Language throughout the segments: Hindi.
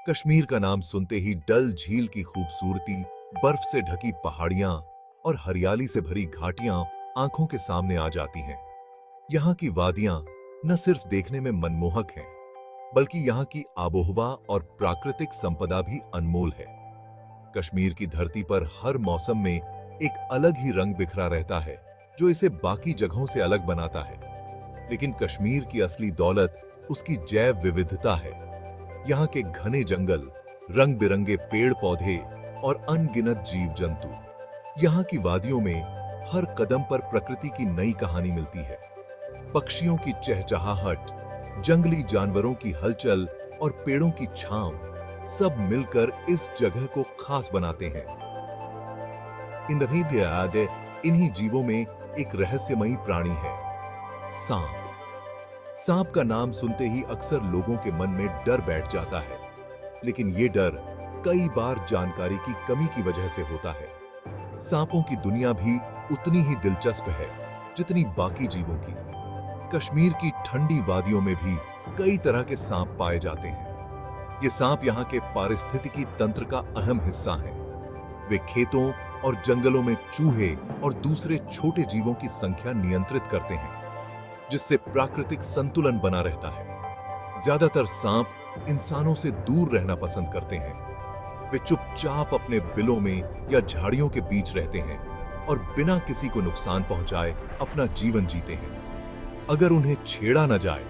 कश्मीर का नाम सुनते ही डल झील की खूबसूरती, बर्फ से ढकी पहाड़ियां और हरियाली से भरी घाटियां आंखों के सामने आ जाती हैं। यहाँ की वादियां न सिर्फ देखने में मनमोहक हैं, बल्कि यहाँ की आबोहवा और प्राकृतिक संपदा भी अनमोल है। कश्मीर की धरती पर हर मौसम में एक अलग ही रंग बिखरा रहता है, जो इसे बाकी जगहों से अलग बनाता है। लेकिन कश्मीर की असली दौलत उसकी जैव विविधता है। यहाँ के घने जंगल, रंग बिरंगे पेड़ पौधे और अनगिनत जीव जंतु। यहाँ की वादियों में हर कदम पर प्रकृति की नई कहानी मिलती है। पक्षियों की चहचहाहट, जंगली जानवरों की हलचल और पेड़ों की छांव, सब मिलकर इस जगह को खास बनाते हैं। इन्हीं जीवों में एक रहस्यमयी प्राणी है, सांप। सांप का नाम सुनते ही अक्सर लोगों के मन में डर बैठ जाता है, लेकिन ये डर कई बार जानकारी की कमी की वजह से होता है। सांपों की दुनिया भी उतनी ही दिलचस्प है जितनी बाकी जीवों की। कश्मीर की ठंडी वादियों में भी कई तरह के सांप पाए जाते हैं। ये सांप यहाँ के पारिस्थितिकी तंत्र का अहम हिस्सा हैं। वे खेतों और जंगलों में चूहे और दूसरे छोटे जीवों की संख्या नियंत्रित करते हैं, जिससे प्राकृतिक संतुलन बना रहता है। ज्यादातर सांप इंसानों से दूर रहना पसंद करते हैं। वे चुपचाप अपने बिलों में या झाड़ियों के बीच रहते हैं और बिना किसी को नुकसान पहुंचाए अपना जीवन जीते हैं। अगर उन्हें छेड़ा न जाए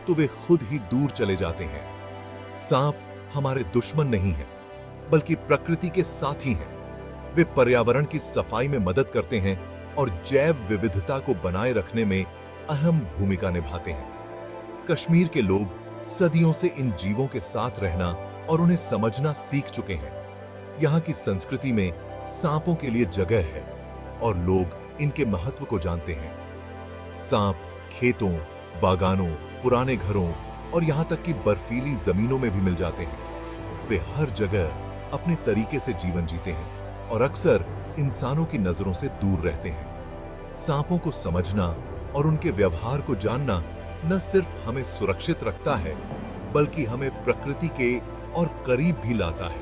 तो वे खुद ही दूर चले जाते हैं। सांप हमारे दुश्मन नहीं है, बल्कि प्रकृति के साथी हैं। वे पर्यावरण की सफाई में मदद करते हैं और जैव विविधता को बनाए रखने में अहम भूमिका निभाते हैं। कश्मीर के लोग सदियों से इन जीवों के साथ रहना और उन्हें समझना सीख चुके हैं। यहाँ की संस्कृति में सांपों के लिए जगह है और लोग इनके महत्व को जानते हैं। सांप खेतों, बागानों, पुराने घरों और यहाँ तक कि बर्फीली जमीनों में भी मिल जाते हैं। वे हर जगह अपने तरीके से जीवन जीते हैं और अक्सर इंसानों की नजरों से दूर रहते हैं। सांपों को समझना और उनके व्यवहार को जानना न सिर्फ हमें सुरक्षित रखता है, बल्कि हमें प्रकृति के और करीब भी लाता है।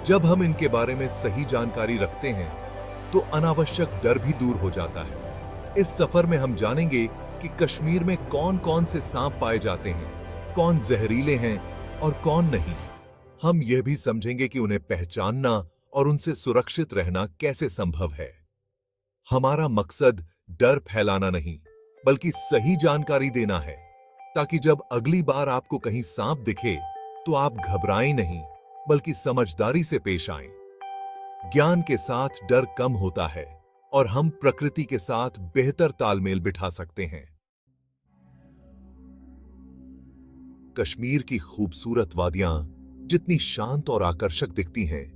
जब हम इनके बारे में सही जानकारी रखते हैं, तो अनावश्यक डर भी दूर हो जाता है। इस सफर में हम जानेंगे कि कश्मीर में कौन-कौन से सांप पाए जाते हैं, कौन जहरीले हैं और कौन नहीं। हम यह भी समझेंगे कि उन्हें पहचानना और उनसे सुरक्षित रहना कैसे संभव है। हमारा मकसद डर फैलाना नहीं, बल्कि सही जानकारी देना है, ताकि जब अगली बार आपको कहीं सांप दिखे तो आप घबराएं नहीं, बल्कि समझदारी से पेश आएं। ज्ञान के साथ डर कम होता है और हम प्रकृति के साथ बेहतर तालमेल बिठा सकते हैं। कश्मीर की खूबसूरत वादियां जितनी शांत और आकर्षक दिखती हैं,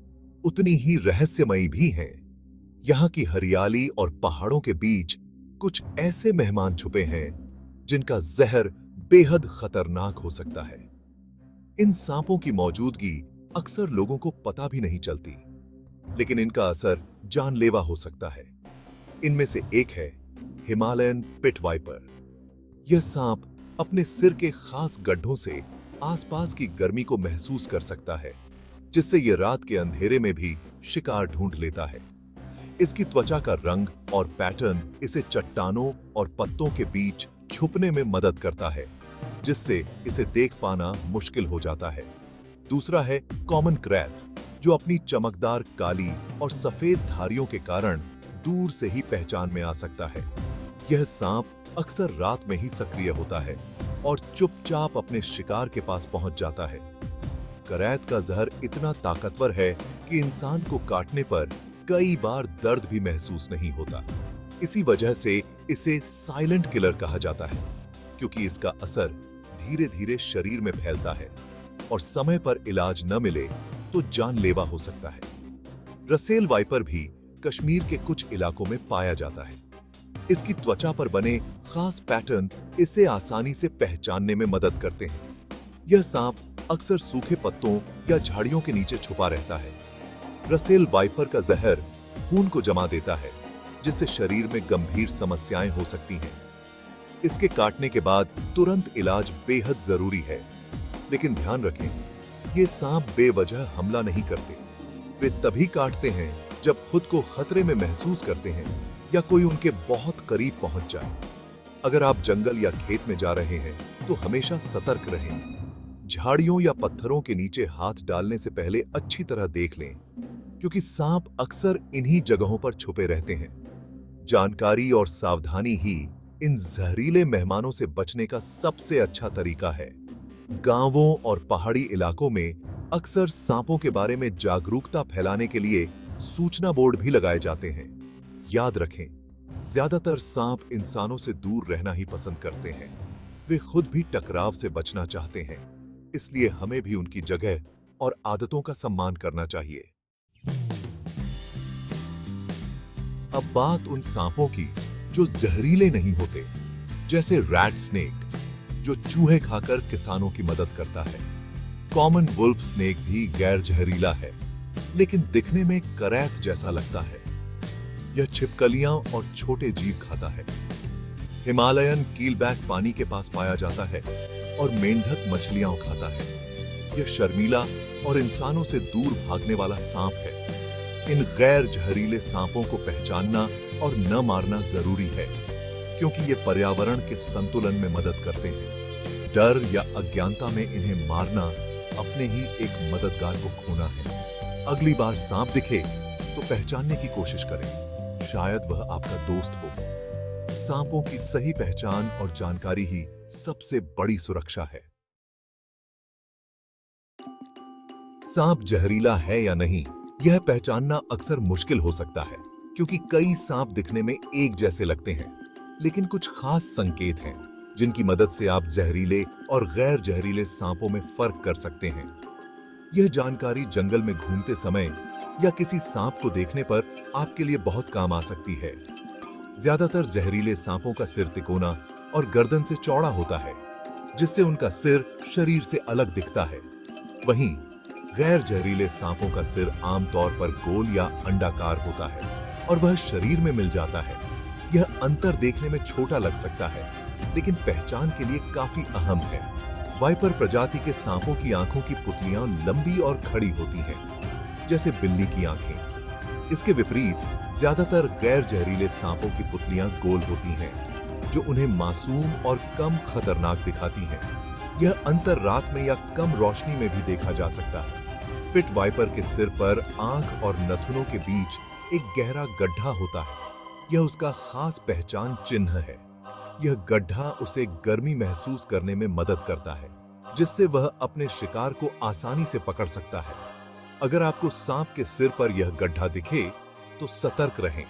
उतनी ही रहस्यमयी भी हैं। यहाँ की हरियाली और पहाड़ों के बीच कुछ ऐसे मेहमान छुपे हैं जिनका जहर बेहद खतरनाक हो सकता है। इन सांपों की मौजूदगी अक्सर लोगों को पता भी नहीं चलती, लेकिन इनका असर जानलेवा हो सकता है। इनमें से एक है हिमालयन पिट वाइपर। यह सांप अपने सिर के खास गड्ढों से आसपास की गर्मी को महसूस कर सकता है, जिससे यह रात के अंधेरे में भी शिकार ढूंढ लेता है। इसकी त्वचा का रंग और पैटर्न इसे चट्टानों और पत्तों के बीच छुपने में मदद करता है, जिससे इसे देख पाना मुश्किल हो जाता है। दूसरा है कॉमन क्रैट, जो अपनी चमकदार काली और सफेद धारियों के कारण दूर से ही पहचान में आ सकता है। यह सांप अक्सर रात में ही सक्रिय होता है और चुपचाप अपने शिकार के पास पहुंच जाता है। करैत का जहर इतना ताकतवर है कि इंसान को काटने पर कई बार दर्द भी महसूस नहीं होता। इसी वजह से इसे साइलेंट किलर कहा जाता है, क्योंकि इसका असर धीरे धीरे शरीर में फैलता है और समय पर इलाज न मिले तो जानलेवा हो सकता है। रसेल वाइपर भी कश्मीर के कुछ इलाकों में पाया जाता है। इसकी त्वचा पर बने खास पैटर्न इसे आसानी से पहचानने में मदद करते हैं। यह सांप अक्सर सूखे पत्तों या झाड़ियों के नीचे छुपा रहता है। रसेल वाइपर का जहर खून को जमा देता है, जिससे शरीर में गंभीर समस्याएं हो सकती हैं। इसके काटने के बाद तुरंत इलाज बेहद जरूरी है, लेकिन ध्यान रखें, ये सांप बेवजह हमला नहीं करते। वे तभी काटते हैं जब खुद को खतरे में महसूस करते हैं या कोई उनके बहुत करीब पहुंच जाए। अगर आप जंगल या खेत में जा रहे हैं तो हमेशा सतर्क रहें। झाड़ियों या पत्थरों के नीचे हाथ डालने से पहले अच्छी तरह देख लें, क्योंकि सांप अक्सर इन्हीं जगहों पर छुपे रहते हैं। जानकारी और सावधानी ही इन जहरीले मेहमानों से बचने का सबसे अच्छा तरीका है। गांवों और पहाड़ी इलाकों में अक्सर सांपों के बारे में जागरूकता फैलाने के लिए सूचना बोर्ड भी लगाए जाते हैं। याद रखें, ज्यादातर सांप इंसानों से दूर रहना ही पसंद करते हैं। वे खुद भी टकराव से बचना चाहते हैं, इसलिए हमें भी उनकी जगह और आदतों का सम्मान करना चाहिए। अब बात उन सांपों की जो जहरीले नहीं होते, जैसे रैट स्नेक, जो चूहे खाकर किसानों की मदद करता है। कॉमन वुल्फ स्नेक भी गैर जहरीला है, लेकिन दिखने में करैत जैसा लगता है। यह छिपकलियां और छोटे जीव खाता है। हिमालयन कीलबैक पानी के पास पाया जाता है और मेंढक मछलियां खाता है। यह शर्मीला और इंसानों से दूर भागने वाला सांप है। इन गैर जहरीले सांपों को पहचानना और न मारना जरूरी है, क्योंकि ये पर्यावरण के संतुलन में मदद करते हैं। डर या अज्ञानता में इन्हें मारना अपने ही एक मददगार को खोना है। अगली बार सांप दिखे तो पहचानने की कोशिश करें, शायद वह आपका दोस्त हो। सांपों की सही पहचान और जानकारी ही सबसे बड़ी सुरक्षा है। सांप जहरीला है या नहीं, यह पहचानना अक्सर मुश्किल हो सकता है, क्योंकि कई सांप दिखने में एक जैसे लगते हैं। लेकिन कुछ खास संकेत हैं जिनकी मदद से आप जहरीले और गैर जहरीले सांपों में फर्क कर सकते हैं। यह जानकारी जंगल में घूमते समय या किसी सांप को देखने पर आपके लिए बहुत काम आ सकती है। ज्यादातर जहरीले सांपों का सिर तिकोना और गर्दन से चौड़ा होता है, जिससे उनका सिर शरीर से अलग दिखता है। वहीं गैर जहरीले सांपों का सिर आमतौर पर गोल या अंडाकार होता है और वह शरीर में मिल जाता है। यह अंतर देखने में छोटा लग सकता है, लेकिन पहचान के लिए काफी अहम है। वाइपर प्रजाति के सांपों की आंखों की पुतलियां लंबी और खड़ी होती हैं, जैसे बिल्ली की आंखें। इसके विपरीत ज्यादातर गैर जहरीले सांपों की पुतलियां गोल होती हैं, जो उन्हें मासूम और कम खतरनाक दिखाती हैं। यह अंतर रात में या कम रोशनी में भी देखा जा सकता है। पिट वाइपर के सिर पर आंख और नथुनों के बीच एक गहरा गड्ढा होता है। यह उसका खास पहचान चिन्ह है। यह गड्ढा उसे गर्मी महसूस करने में मदद करता है, जिससे वह अपने शिकार को आसानी से पकड़ सकता है। अगर आपको सांप के सिर पर यह गड्ढा दिखे तो सतर्क रहें।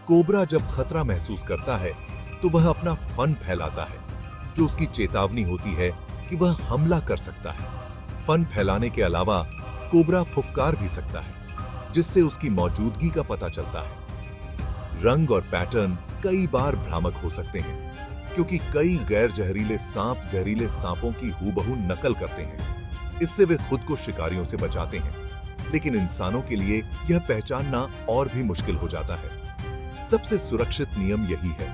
कोबरा जब खतरा महसूस करता है तो वह अपना फन फैलाता है, जो उसकी चेतावनी होती है कि वह हमला कर सकता है। फन फैलाने के अलावा कोबरा फुफकार भी सकता है, जिससे उसकी मौजूदगी का पता चलता है। रंग और पैटर्न कई बार भ्रामक हो सकते हैं, क्योंकि कई गैर जहरीले सांप जहरीले सांपों की हूबहू नकल करते हैं। इससे वे खुद को शिकारियों से बचाते हैं, लेकिन इंसानों के लिए यह पहचानना और भी मुश्किल हो जाता है। सबसे सुरक्षित नियम यही है,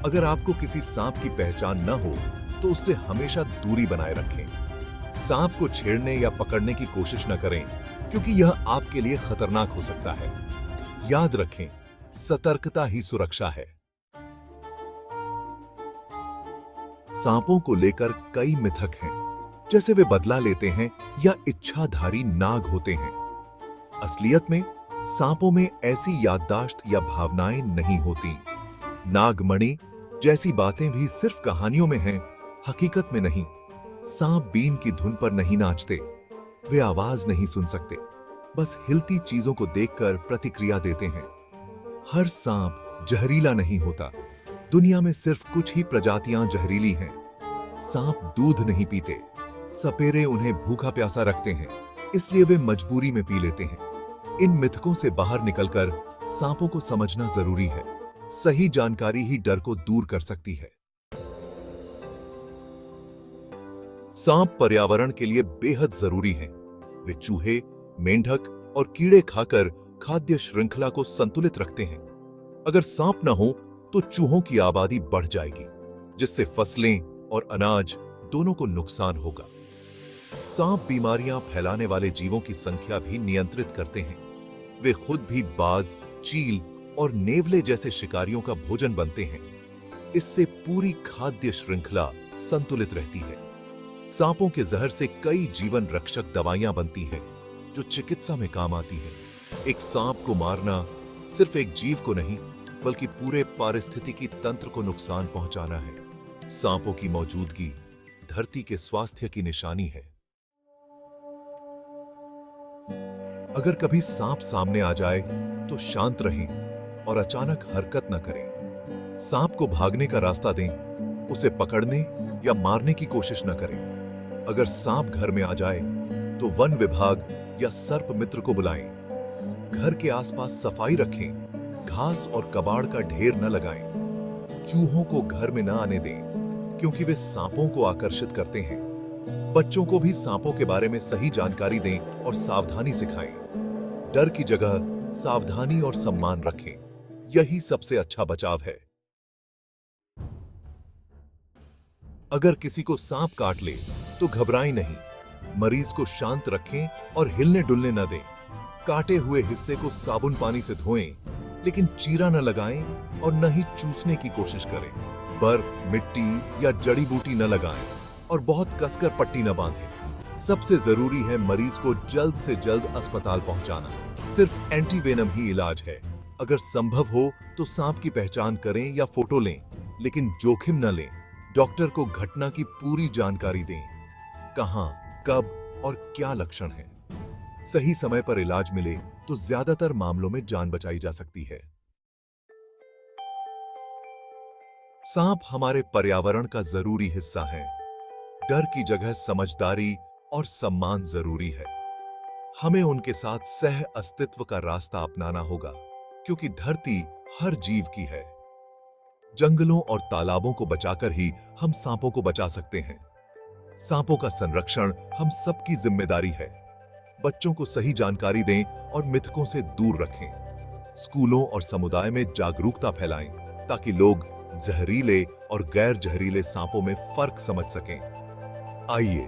अगर आपको किसी सांप की पहचान न हो तो उससे हमेशा दूरी बनाए रखें। सांप को छेड़ने या पकड़ने की कोशिश न करें, क्योंकि यह आपके लिए खतरनाक हो सकता है। याद रखें, सतर्कता ही सुरक्षा है। सांपों को लेकर कई मिथक हैं, जैसे वे बदला लेते हैं या इच्छाधारी नाग होते हैं। असलियत में सांपों में ऐसी याददाश्त या भावनाएं नहीं होती। नागमणि जैसी बातें भी सिर्फ कहानियों में हैं, हकीकत में नहीं। सांप बीन की धुन पर नहीं नाचते, वे आवाज नहीं सुन सकते, बस हिलती चीजों को देखकर प्रतिक्रिया देते हैं। हर सांप जहरीला नहीं होता। दुनिया में सिर्फ कुछ ही प्रजातियां जहरीली हैं। सांप दूध नहीं पीते, सपेरे उन्हें भूखा प्यासा रखते हैं, इसलिए वे मजबूरी में पी लेते हैं। इन मिथकों से बाहर निकलकर सांपों को समझना जरूरी है। सही जानकारी ही डर को दूर कर सकती है। सांप पर्यावरण के लिए बेहद जरूरी हैं। वे चूहे, मेंढक और कीड़े खाकर खाद्य श्रृंखला को संतुलित रखते हैं। अगर सांप न हो तो चूहों की आबादी बढ़ जाएगी, जिससे फसलें और अनाज दोनों को नुकसान होगा। सांप बीमारियां फैलाने वाले जीवों की संख्या भी नियंत्रित करते हैं। वे खुद भी बाज, चील और नेवले जैसे शिकारियों का भोजन बनते हैं। इससे पूरी खाद्य श्रृंखला संतुलित रहती है। सांपों के जहर से कई जीवन रक्षक दवाइयां बनती हैं, जो चिकित्सा में काम आती हैं। एक सांप को मारना सिर्फ एक जीव को नहीं, बल्कि पूरे पारिस्थितिकी तंत्र को नुकसान पहुंचाना है। सांपों की मौजूदगी धरती के स्वास्थ्य की निशानी है। अगर कभी सांप सामने आ जाए तो शांत रहें और अचानक हरकत न करें। सांप को भागने का रास्ता दें, उसे पकड़ने या मारने की कोशिश न करें। अगर सांप घर में आ जाए तो वन विभाग या सर्प मित्र को बुलाएं। घर के आसपास सफाई रखें, घास और कबाड़ का ढेर न लगाएं। चूहों को घर में न आने दें, क्योंकि वे सांपों को आकर्षित करते हैं। बच्चों को भी सांपों के बारे में सही जानकारी दें और सावधानी सिखाएं। डर की जगह सावधानी और सम्मान रखें, यही सबसे अच्छा बचाव है। अगर किसी को सांप काट ले तो घबराएं नहीं। मरीज को शांत रखें और हिलने डुलने न दें। काटे हुए हिस्से को साबुन पानी से धोएं, लेकिन चीरा न लगाएं और न ही चूसने की कोशिश करें। बर्फ, मिट्टी या जड़ी बूटी न लगाएं और बहुत कसकर पट्टी न बांधें। सबसे जरूरी है मरीज को जल्द से जल्द अस्पताल पहुंचाना। सिर्फ एंटीवेनम ही इलाज है। अगर संभव हो तो सांप की पहचान करें या फोटो लें, लेकिन जोखिम न लें। डॉक्टर को घटना की पूरी जानकारी दें, कहां, कब और क्या लक्षण है। सही समय पर इलाज मिले तो ज्यादातर मामलों में जान बचाई जा सकती है। सांप हमारे पर्यावरण का जरूरी हिस्सा है। डर की जगह समझदारी और सम्मान जरूरी है। हमें उनके साथ सह अस्तित्व का रास्ता अपनाना होगा, क्योंकि धरती हर जीव की है। जंगलों और तालाबों को बचाकर ही हम सांपों को बचा सकते हैं। सांपों का संरक्षण हम सबकी जिम्मेदारी है। बच्चों को सही जानकारी दें और मिथकों से दूर रखें। स्कूलों और समुदाय में जागरूकता फैलाएं, ताकि लोग जहरीले और गैर जहरीले सांपों में फर्क समझ सकें। आइए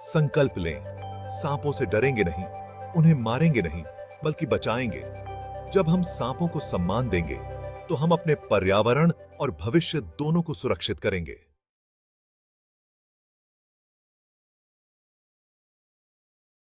संकल्प लें, सांपों से डरेंगे नहीं, उन्हें मारेंगे नहीं, बल्कि बचाएंगे। जब हम सांपों को सम्मान देंगे तो हम अपने पर्यावरण और भविष्य दोनों को सुरक्षित करेंगे।